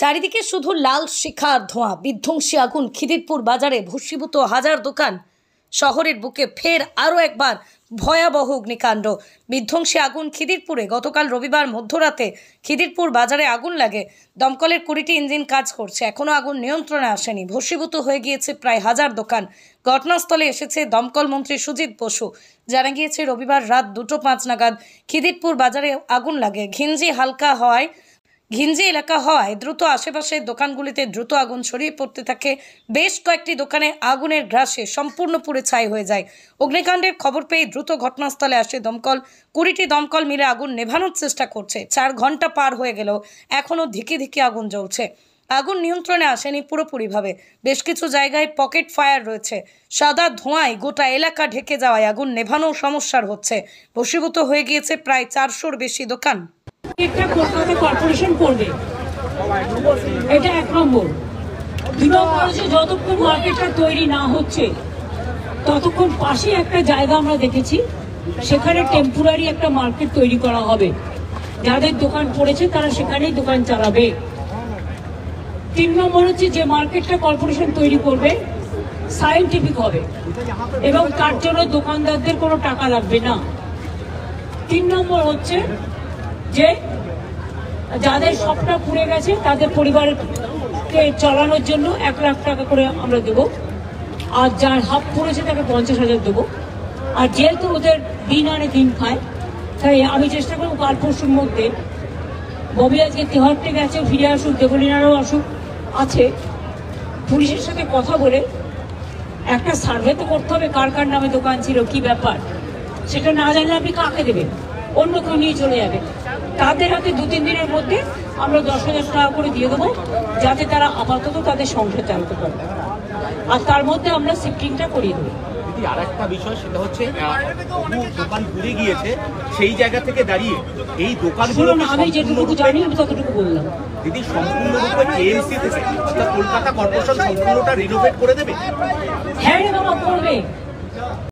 চারিদিকে শুধু লাল শিখার ধোঁয়া, বিধ্বংসী আগুন, খিদিরপুর বাজারে ভস্মীভূত হাজার দোকান। শহরের বুকে ফের আরও একবার ভয়াবহ অগ্নিকাণ্ড। বিধ্বংসী আগুন খিদিরপুরে। গতকাল রবিবার মধ্যরাতে খিদিরপুর বাজারে আগুন লাগে। দমকলের 20টি ইঞ্জিন কাজ করছে, এখনও আগুন নিয়ন্ত্রণে আসেনি। ভস্মীভূত হয়ে গিয়েছে প্রায় 1000 দোকান। ঘটনাস্থলে এসেছে দমকল মন্ত্রী সুজিত বসু। জানা গিয়েছে রবিবার রাত 2:05 নাগাদ খিদিরপুর বাজারে আগুন লাগে। ঘিঞ্জি এলাকা হওয়ায় দ্রুত আশেপাশের দোকানগুলিতে দ্রুত আগুন ছড়িয়ে পড়তে থাকে। বেশ কয়েকটি দোকানে আগুনের গ্রাসে সম্পূর্ণ পুড়ে ছাই হয়ে যায়। অগ্নিকাণ্ডের খবর পেয়ে দ্রুত ঘটনাস্থলে আসে দমকল। 20টি দমকল মিলে আগুন নেভানোর চেষ্টা করছে। 4 ঘন্টা পার হয়ে গেলেও এখনও ধিকে ধিকে আগুন জ্বলছে। আগুন নিয়ন্ত্রণে আসেনি পুরোপুরিভাবে। বেশ কিছু জায়গায় পকেট ফায়ার রয়েছে। সাদা ধোঁয়ায় গোটা এলাকা ঢেকে যাওয়ায় আগুন নেভানো সমস্যার হচ্ছে। ভস্মীভূত হয়ে গিয়েছে প্রায় 400-র বেশি দোকান। এটা কলকাতা কর্পোরেশন করবে, এটা 1 নম্বর। 2 নম্বর হচ্ছে যতক্ষণ মার্কেটটা তৈরি না হচ্ছে ততক্ষণ পাশে একটা জায়গা আমরা দেখেছি, সেখানে টেম্পোরারি একটা মার্কেট তৈরি করা হবে। যাদের দোকান পড়েছে তারা সেখানেই দোকান চালাবে। 3 নম্বর হচ্ছে যে মার্কেটটা কর্পোরেশন তৈরি করবে সায়েন্টিফিক হবে এবং তার জন্য দোকানদারদের কোনো টাকা লাগবে না। 3 নম্বর হচ্ছে যে যাদের সবটা পুড়ে গেছে তাদের পরিবারকে চালানোর জন্য 1 লাখ টাকা করে আমরা দেবো, আর যার হাফ পুড়েছে তাকে 50,000 দেবো। আর যেহেতু ওদের দিন আনে দিন খায়, তাই আমি চেষ্টা করবো কাল পরশুর মধ্যে, ববি আজকে তেহট্টে গেছে, ফিরে আসুক, দেবলীনারও আসুক আছে, পুলিশের সাথে কথা বলে একটা সার্ভে তো করতে হবে কার কার নামে দোকান ছিল, কি ব্যাপার। সেটা না জানলে আপনি কাকে দেবেন? অন্য কেউ নিয়ে চলে যাবে। তাদের হাতে 2-3 দিনের মধ্যে আমরা 10,000 টাকা করে দিয়ে দেবো, যাতে তারা আপাতত তাদের সংসার চালাতে পারে। আর তার মধ্যে আমরা শিফটিংটা করিয়ে দেবো। আর একটা বিষয়, সেটা হচ্ছে দোকান পুড়ে গিয়েছে, সেই জায়গা থেকে দাঁড়িয়ে এই দোকানগুলো আমি যেটুকু জানি আমি ততটুকু বললাম। দিদি, সম্পূর্ণরূপে কেএমসি থেকে অর্থাৎ কলকাতা কর্পোরেশন সম্পূর্ণটা রিনোভেট করে দেবে? হ্যাঁ রে বাবা, করবে।